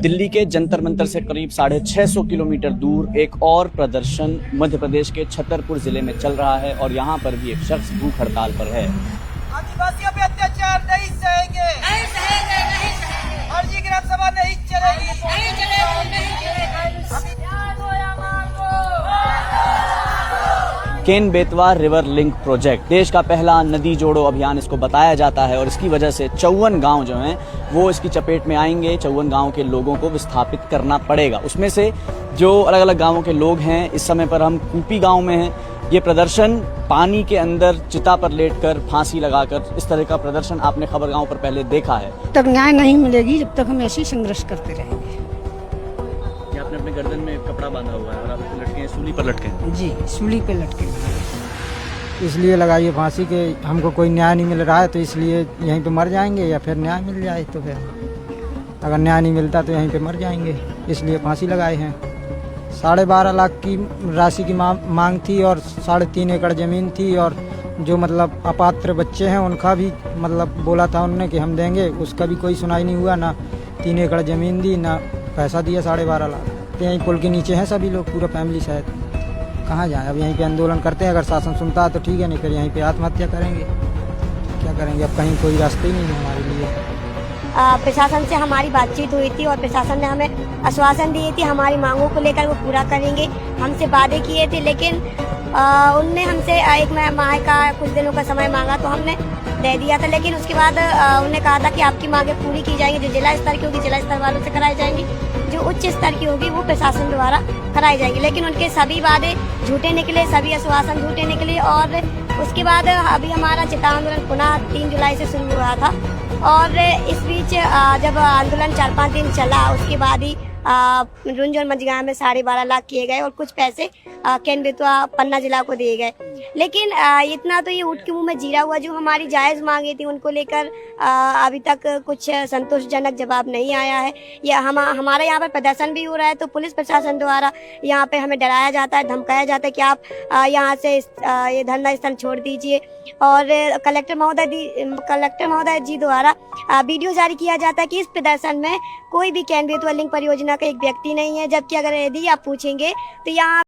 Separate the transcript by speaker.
Speaker 1: दिल्ली के जंतर मंतर से करीब 650 किलोमीटर दूर एक और प्रदर्शन मध्य प्रदेश के छतरपुर जिले में चल रहा है और यहाँ पर भी एक शख्स भूख हड़ताल पर है।
Speaker 2: आदिवासियों पे अत्याचार नहीं सहेंगे,
Speaker 3: नहीं सहेंगे, नहीं सहेंगे,
Speaker 2: फर्जी ग्राम सभा नहीं चलेगी,
Speaker 3: नहीं चलेगी, नहीं चलेगी।
Speaker 1: Ken Betwa river link project देश का पहला नदी जोड़ो अभियान इसको बताया जाता है और इसकी वजह से 54 गांव जो हैं वो इसकी चपेट में आएंगे। 54 गांव के लोगों को विस्थापित करना पड़ेगा। उसमें से जो अलग अलग गांवों के लोग हैं, इस समय पर हम कूपी गांव में हैं। ये प्रदर्शन पानी के अंदर चिता पर लेटकर फांसी लगाकर, इस तरह का प्रदर्शन आपने खबर गांव पर पहले देखा है।
Speaker 4: जब तक न्याय नहीं मिलेगी, जब तक हम ऐसे ही संघर्ष करते रहेंगे।
Speaker 1: आपने अपने गर्दन में कपड़ा बांधा हुआ है और आप लटके हैं, सूली पर लटके हैं।
Speaker 4: जी, सूली पे लटके।
Speaker 5: इसलिए लगाइए फांसी के, हमको कोई न्याय नहीं मिल रहा है तो इसलिए यहीं पे मर जाएंगे, या फिर न्याय मिल जाए तो फिर अगर न्याय नहीं मिलता तो यहीं पे मर जाएंगे, इसलिए फांसी लगाए हैं। 12.5 लाख की राशि की मांग थी और 3.5 एकड़ ज़मीन थी, और जो मतलब अपात्र बच्चे हैं उनका भी मतलब बोला था उन्होंने कि हम देंगे, उसका भी कोई सुनाई नहीं हुआ। ना 3 एकड़ ज़मीन दी, ना पैसा दिया 12.5 लाख। तो यहीं पुल के नीचे हैं सभी लोग, पूरा फैमिली शायद। कहाँ जाएं? अब यहीं पे आंदोलन करते हैं, अगर शासन सुनता है तो ठीक है, नहीं फिर यहीं पे आत्महत्या करेंगे। क्या करेंगे, अब कहीं कोई रास्ते ही नहीं है हमारे लिए।
Speaker 6: प्रशासन से हमारी बातचीत हुई थी और प्रशासन ने हमें आश्वासन दिए थे, हमारी मांगों को लेकर वो पूरा करेंगे। हमसे वादे किए थे, लेकिन उनने हमसे एक माह का कुछ दिनों का समय मांगा तो हमने दे दिया था। लेकिन उसके बाद उन्होंने कहा था कि आपकी मांगें पूरी की जाएंगी। जो जिला स्तर की होगी जिला स्तर वालों से कराई जाएंगी, जो उच्च स्तर की होगी वो प्रशासन द्वारा कराई जाएगी। लेकिन उनके सभी वादे झूठे निकले, सभी आश्वासन झूठे निकले। और उसके बाद अभी हमारा चिता आंदोलन पुनः 3 जुलाई से शुरू हुआ था, और इस बीच जब आंदोलन 4-5 दिन चला, उसके बाद ही रुंझ और मझगांव में 12.5 लाख किए गए और कुछ पैसे केन बेतवा पन्ना जिला को दिए गए। लेकिन इतना तो ये ऊँट के मुंह में जीरा हुआ। जो हमारी जायज़ मांगे थी उनको लेकर अभी तक कुछ संतोषजनक जवाब नहीं आया है। या हमारे यहाँ पर प्रदर्शन भी हो रहा है तो पुलिस प्रशासन द्वारा यहाँ पे हमें डराया जाता है, धमकाया जाता है कि आप यहाँ से ये धरना स्थल छोड़ दीजिए। और कलेक्टर महोदय जी द्वारा वीडियो जारी किया जाता है कि इस प्रदर्शन में कोई भी केन बेतवा लिंक परियोजना का एक व्यक्ति नहीं है, जबकि अगर यदि आप पूछेंगे तो यहाँ